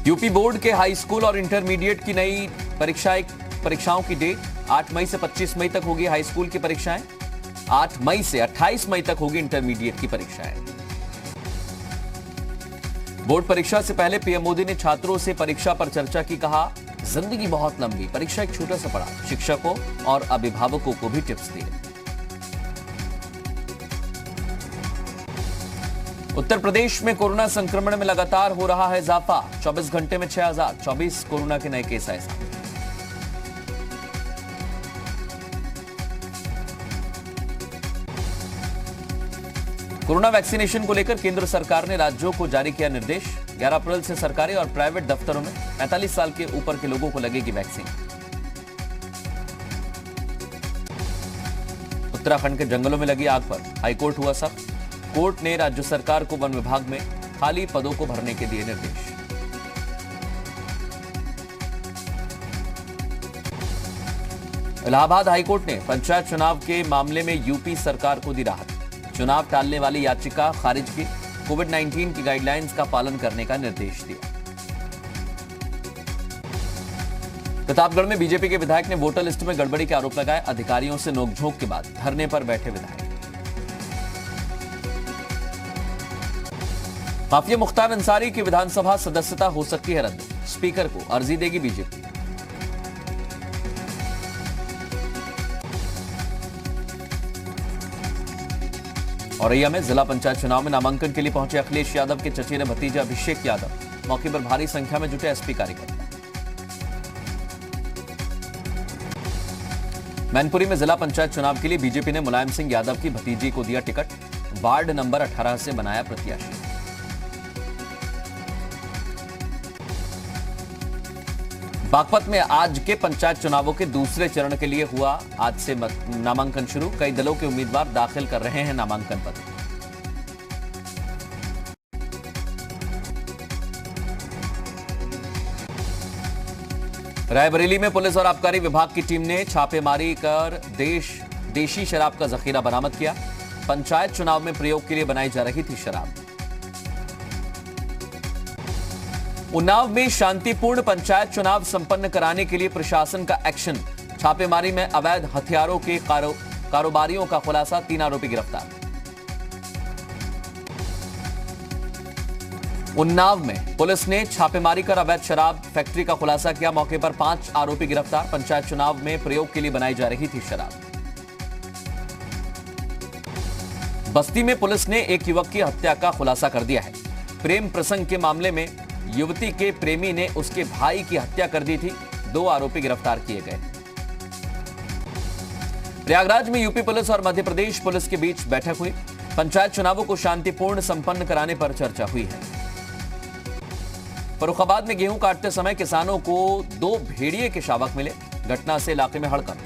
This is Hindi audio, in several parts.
यूपी बोर्ड के हाई स्कूल और इंटरमीडिएट की नई परीक्षाओं की डेट 8 मई से 25 मई तक होगी हाई स्कूल की परीक्षाएं। 8 मई से 28 मई तक होगी इंटरमीडिएट की परीक्षाएं। बोर्ड परीक्षा से पहले पीएम मोदी ने छात्रों से परीक्षा पर चर्चा की। कहा, जिंदगी बहुत लंबी, परीक्षा एक छोटा सा पड़ाव। शिक्षकों और अभिभावकों को भी टिप्स दिए। उत्तर प्रदेश में कोरोना संक्रमण में लगातार हो रहा है इजाफा। 24 घंटे में 6024 कोरोना के नए केस आए सामने। कोरोना वैक्सीनेशन को लेकर केंद्र सरकार ने राज्यों को जारी किया निर्देश। 11 अप्रैल से सरकारी और प्राइवेट दफ्तरों में 45 साल के ऊपर के लोगों को लगेगी वैक्सीन। उत्तराखंड के जंगलों में लगी आग पर हाईकोर्ट हुआ सख्त। कोर्ट ने राज्य सरकार को वन विभाग में खाली पदों को भरने के दिए निर्देश। इलाहाबाद हाईकोर्ट ने पंचायत चुनाव के मामले में यूपी सरकार को दी राहत। चुनाव टालने वाली याचिका खारिज की। कोविड-19 की गाइडलाइंस का पालन करने का निर्देश दिया। प्रतापगढ़ में बीजेपी के विधायक ने वोटर लिस्ट में गड़बड़ी के आरोप लगाए। अधिकारियों से नोकझोंक के बाद धरने पर बैठे विधायक। माफिया मुख्तार अंसारी की विधानसभा सदस्यता हो सकती है रद्द। स्पीकर को अर्जी देगी बीजेपी। औरैया में जिला पंचायत चुनाव में नामांकन के लिए पहुंचे अखिलेश यादव के चचेरे भतीजे अभिषेक यादव। मौके पर भारी संख्या में जुटे एसपी कार्यकर्ता। मैनपुरी में जिला पंचायत चुनाव के लिए बीजेपी ने मुलायम सिंह यादव की भतीजी को दिया टिकट। वार्ड नंबर 18 से बनाया प्रत्याशी। बागपत में आज के पंचायत चुनावों के दूसरे चरण के लिए हुआ आज से नामांकन शुरू। कई दलों के उम्मीदवार दाखिल कर रहे हैं नामांकन पत्र। रायबरेली में पुलिस और आबकारी विभाग की टीम ने छापेमारी कर देशी शराब का जखीरा बरामद किया। पंचायत चुनाव में प्रयोग के लिए बनाई जा रही थी शराब। उन्नाव में शांतिपूर्ण पंचायत चुनाव संपन्न कराने के लिए प्रशासन का एक्शन। छापेमारी में अवैध हथियारों के कारोबारियों का खुलासा। 3 आरोपी गिरफ्तार। उन्नाव में पुलिस ने छापेमारी कर अवैध शराब फैक्ट्री का खुलासा किया। मौके पर 5 आरोपी गिरफ्तार। पंचायत चुनाव में प्रयोग के लिए बनाई जा रही थी शराब। बस्ती में पुलिस ने एक युवक की हत्या का खुलासा कर दिया है। प्रेम प्रसंग के मामले में युवती के प्रेमी ने उसके भाई की हत्या कर दी थी। 2 आरोपी गिरफ्तार किए गए। प्रयागराज में यूपी पुलिस और मध्य प्रदेश पुलिस के बीच बैठक हुई। पंचायत चुनावों को शांतिपूर्ण संपन्न कराने पर चर्चा हुई है। फर्रुखाबाद में गेहूं काटते समय किसानों को 2 भेड़िए के शावक मिले। घटना से इलाके में हड़कंप।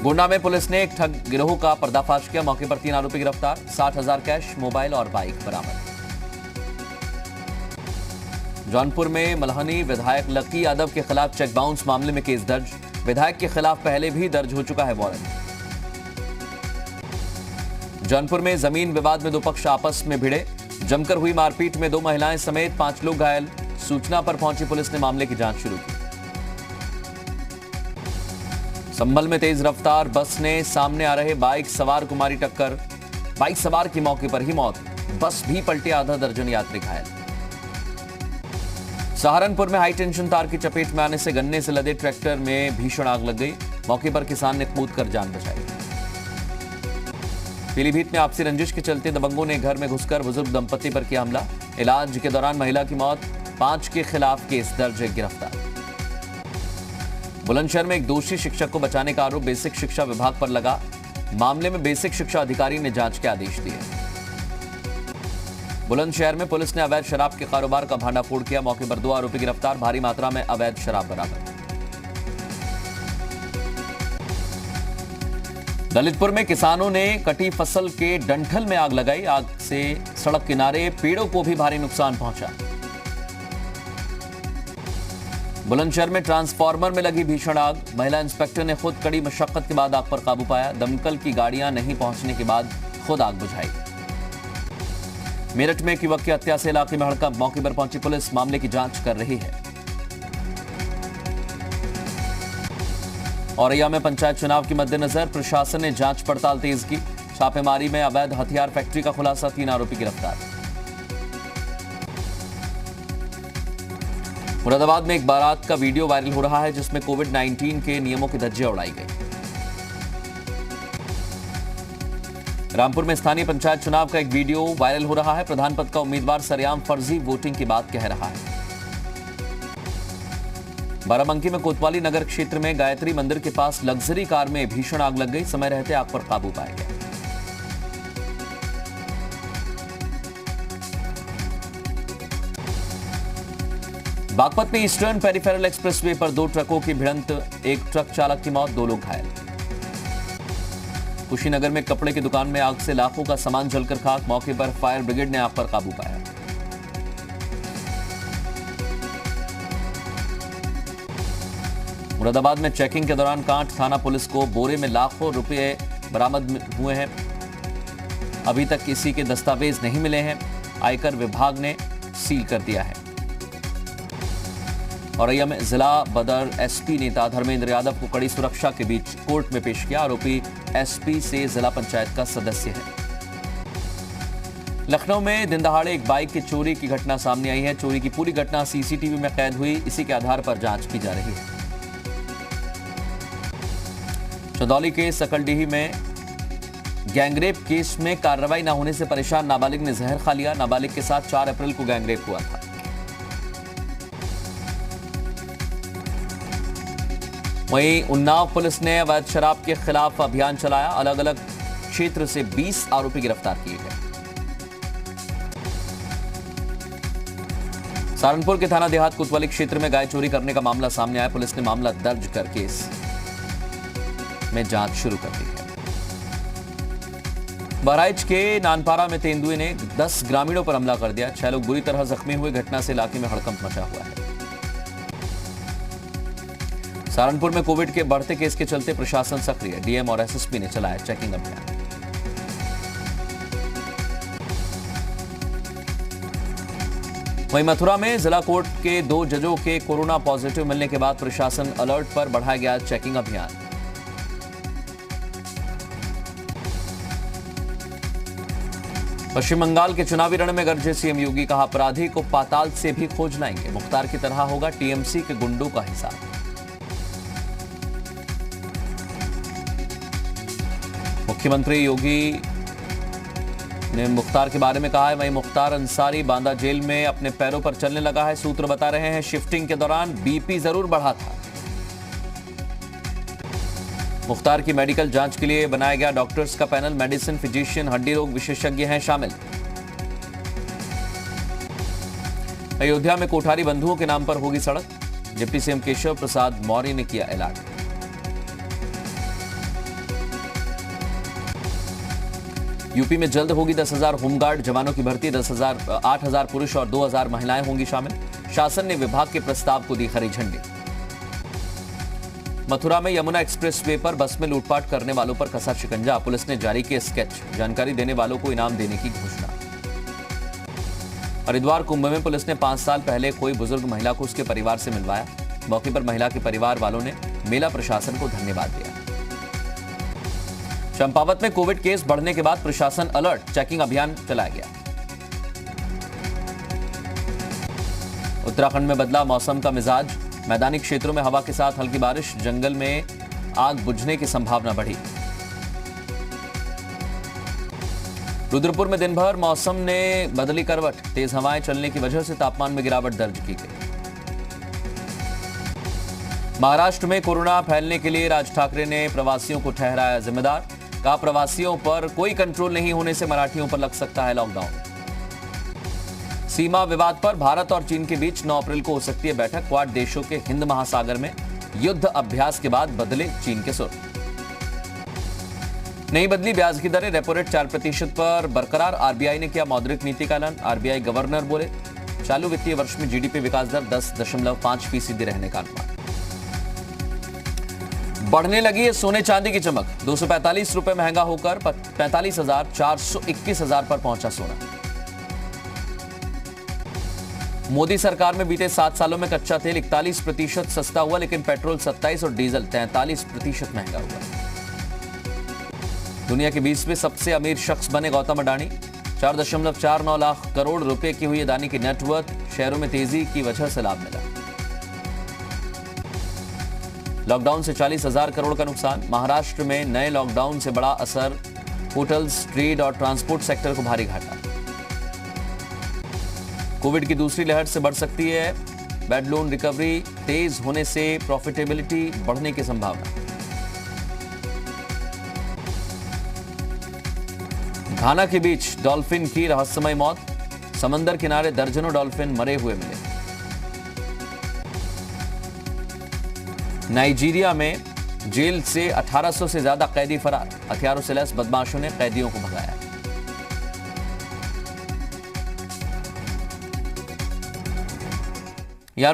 गोंडा में पुलिस ने एक ठग गिरोह का पर्दाफाश किया। मौके पर 3 आरोपी गिरफ्तार। 60,000 कैश, मोबाइल और बाइक बरामद। जौनपुर में मल्हनी विधायक लकी यादव के खिलाफ चेक बाउंस मामले में केस दर्ज। विधायक के खिलाफ पहले भी दर्ज हो चुका है वारंट। जौनपुर में जमीन विवाद में 2 पक्ष आपस में भिड़े। जमकर हुई मारपीट में 2 महिलाएं समेत 5 लोग घायल। सूचना पर पहुंची पुलिस ने मामले की जांच शुरू की। संभल में तेज रफ्तार बस ने सामने आ रहे बाइक सवार को मारी टक्कर। बाइक सवार की मौके पर ही मौत। बस भी पलटे। आधा दर्जन यात्री घायल। सहारनपुर में हाई टेंशन तार की चपेट में आने से गन्ने से लदे ट्रैक्टर में भीषण आग लग गई। मौके पर किसान ने कूदकर जान बचाई। पीलीभीत में आपसी रंजिश के चलते दबंगों ने घर में घुसकर बुजुर्ग दंपति पर किया हमला। इलाज के दौरान महिला की मौत। 5 के खिलाफ केस दर्ज। गिरफ्तार। बुलंदशहर में एक दोषी शिक्षक को बचाने का आरोप बेसिक शिक्षा विभाग पर लगा। मामले में बेसिक शिक्षा अधिकारी ने जांच के आदेश दिए। बुलंदशहर में पुलिस ने अवैध शराब के कारोबार का भांडाफोड़ किया। मौके पर 2 आरोपी गिरफ्तार। भारी मात्रा में अवैध शराब बरामद। ललितपुर में किसानों ने कटी फसल के डंठल में आग लगाई। आग से सड़क किनारे पेड़ों को भी भारी नुकसान पहुंचा। बुलंदशहर में ट्रांसफार्मर में लगी भीषण आग। महिला इंस्पेक्टर ने खुद कड़ी मशक्कत के बाद आग पर काबू पाया। दमकल की गाड़ियां नहीं पहुंचने के बाद खुद आग बुझाई। मेरठ में एक युवक की हत्या से इलाके में हड़कंप, मौके पर पहुंची पुलिस मामले की जांच कर रही है। औरैया में पंचायत चुनाव के मद्देनजर प्रशासन ने जांच पड़ताल तेज की। छापेमारी में अवैध हथियार फैक्ट्री का खुलासा, 3 आरोपी गिरफ्तार। मुरादाबाद में एक बारात का वीडियो वायरल हो रहा है जिसमें कोविड-19 के नियमों की धज्जियां उड़ाई गई। रामपुर में स्थानीय पंचायत चुनाव का एक वीडियो वायरल हो रहा है। प्रधान पद का उम्मीदवार सरेआम फर्जी वोटिंग की बात कह रहा है। बाराबंकी में कोतवाली नगर क्षेत्र में गायत्री मंदिर के पास लग्जरी कार में भीषण आग लग गई। समय रहते आग पर काबू पाया गया। बागपत में ईस्टर्न पेरिफेरल एक्सप्रेसवे पर 2 ट्रकों की भिड़ंत, एक ट्रक चालक की मौत, 2 लोग घायल। कुशीनगर में कपड़े की दुकान में आग से लाखों का सामान जलकर खाक, मौके पर फायर ब्रिगेड ने आग पर काबू पाया। मुरादाबाद में चेकिंग के दौरान कांट, थाना पुलिस को बोरे में लाखों रुपए बरामद हुए हैं। अभी तक किसी के दस्तावेज नहीं मिले हैं। आयकर विभाग ने सील कर दिया है। औरैया में जिला बदर एसपी नेता धर्मेंद्र यादव को कड़ी सुरक्षा के बीच कोर्ट में पेश किया। आरोपी एसपी से जिला पंचायत का सदस्य है। लखनऊ में दिन दहाड़े एक बाइक की चोरी की घटना सामने आई है। चोरी की पूरी घटना सीसीटीवी में कैद हुई। इसी के आधार पर जांच की जा रही है। चंदौली के सकलडीही में गैंगरेप केस में कार्रवाई न होने से परेशान नाबालिग ने जहर खा लिया। नाबालिग के साथ 4 अप्रैल को गैंगरेप हुआ था। वहीं उन्नाव पुलिस ने अवैध शराब के खिलाफ अभियान चलाया। अलग अलग क्षेत्र से 20 आरोपी गिरफ्तार किए गए। सहारनपुर के थाना देहात कोतवाली क्षेत्र में गाय चोरी करने का मामला सामने आया। पुलिस ने मामला दर्ज कर केस में जांच शुरू कर दी है। बहराइच के नानपारा में तेंदुए ने 10 ग्रामीणों पर हमला कर दिया। 6 लोग बुरी तरह जख्मी हुए। घटना से इलाके में हड़कंप मचा हुआ है। सहारनपुर में कोविड के बढ़ते केस के चलते प्रशासन सक्रिय। डीएम और एसएसपी ने चलाया चेकिंग अभियान। वहीं मथुरा में जिला कोर्ट के 2 जजों के कोरोना पॉजिटिव मिलने के बाद प्रशासन अलर्ट पर बढ़ाया गया चेकिंग अभियान। पश्चिम बंगाल के चुनावी रण में गरजे सीएम योगी, कहा अपराधी को पाताल से भी खोज लाएंगे। मुख्तार की तरह होगा टीएमसी के गुंडों का हिसाब। मुख्यमंत्री योगी ने मुख्तार के बारे में कहा है। वहीं मुख्तार अंसारी बांदा जेल में अपने पैरों पर चलने लगा है। सूत्र बता रहे हैं शिफ्टिंग के दौरान बीपी जरूर बढ़ा था। मुख्तार की मेडिकल जांच के लिए बनाया गया डॉक्टर्स का पैनल। मेडिसिन, फिजिशियन, हड्डी रोग विशेषज्ञ हैं शामिल। अयोध्या में कोठारी बंधुओं के नाम पर होगी सड़क। डिप्टी सीएम केशव प्रसाद मौर्य ने किया ऐलान। यूपी में जल्द होगी 10,000 होमगार्ड जवानों की भर्ती। 8,000 पुरुष और 2,000 महिलाएं होंगी शामिल। शासन ने विभाग के प्रस्ताव को दी हरी झंडी। मथुरा में यमुना एक्सप्रेसवे पर बस में लूटपाट करने वालों पर कसा शिकंजा। पुलिस ने जारी किए स्केच। जानकारी देने वालों को इनाम देने की घोषणा। हरिद्वार कुंभ में पुलिस ने 5 साल पहले कोई बुजुर्ग महिला को उसके परिवार से मिलवाया। मौके पर महिला के परिवार वालों ने मेला प्रशासन को धन्यवाद दिया। चंपावत में कोविड केस बढ़ने के बाद प्रशासन अलर्ट, चेकिंग अभियान चलाया गया। उत्तराखंड में बदला मौसम का मिजाज। मैदानी क्षेत्रों में हवा के साथ हल्की बारिश। जंगल में आग बुझने की संभावना बढ़ी। रुद्रपुर में दिन भर मौसम ने बदली करवट। तेज हवाएं चलने की वजह से तापमान में गिरावट दर्ज की गई। महाराष्ट्र में कोरोना फैलने के लिए राज ठाकरे ने प्रवासियों को ठहराया जिम्मेदार। कहा प्रवासियों पर कोई कंट्रोल नहीं होने से मराठियों पर लग सकता है लॉकडाउन। सीमा विवाद पर भारत और चीन के बीच 9 अप्रैल को हो सकती है बैठक। क्वाड देशों के हिंद महासागर में युद्ध अभ्यास के बाद बदले चीन के सुर। नहीं बदली ब्याज की दरें। रेपो रेट 4% पर बरकरार। आरबीआई ने किया मौद्रिक नीति का ऐलान। आरबीआई गवर्नर बोले चालू वित्तीय वर्ष में जीडीपी विकास दर 10.5% रहने का अनुमान। बढ़ने लगी है सोने चांदी की चमक। 245 रुपए महंगा होकर 45,421 पर पहुंचा सोना। मोदी सरकार में बीते 7 सालों में कच्चा तेल 41% सस्ता हुआ, लेकिन पेट्रोल 27 और डीजल 43% महंगा हुआ। दुनिया के 20वें सबसे अमीर शख्स बने गौतम अडानी। 4.49 लाख करोड़ रुपए की हुई अडानी की नेटवर्थ। शेयरों में तेजी की वजह से लाभ मिला। लॉकडाउन से 40,000 करोड़ का नुकसान। महाराष्ट्र में नए लॉकडाउन से बड़ा असर। होटल्स, ट्रेड और ट्रांसपोर्ट सेक्टर को भारी घाटा। कोविड की दूसरी लहर से बढ़ सकती है। बैड लोन रिकवरी तेज होने से प्रॉफिटेबिलिटी बढ़ने की संभावना। घाना के बीच डॉल्फिन की रहस्यमय मौत। समंदर किनारे दर्जनों डॉल्फिन मरे हुए मिले। नाइजीरिया में जेल से 1800 से ज्यादा कैदी फरार। हथियारों से लैस बदमाशों ने कैदियों को भगाया। यहां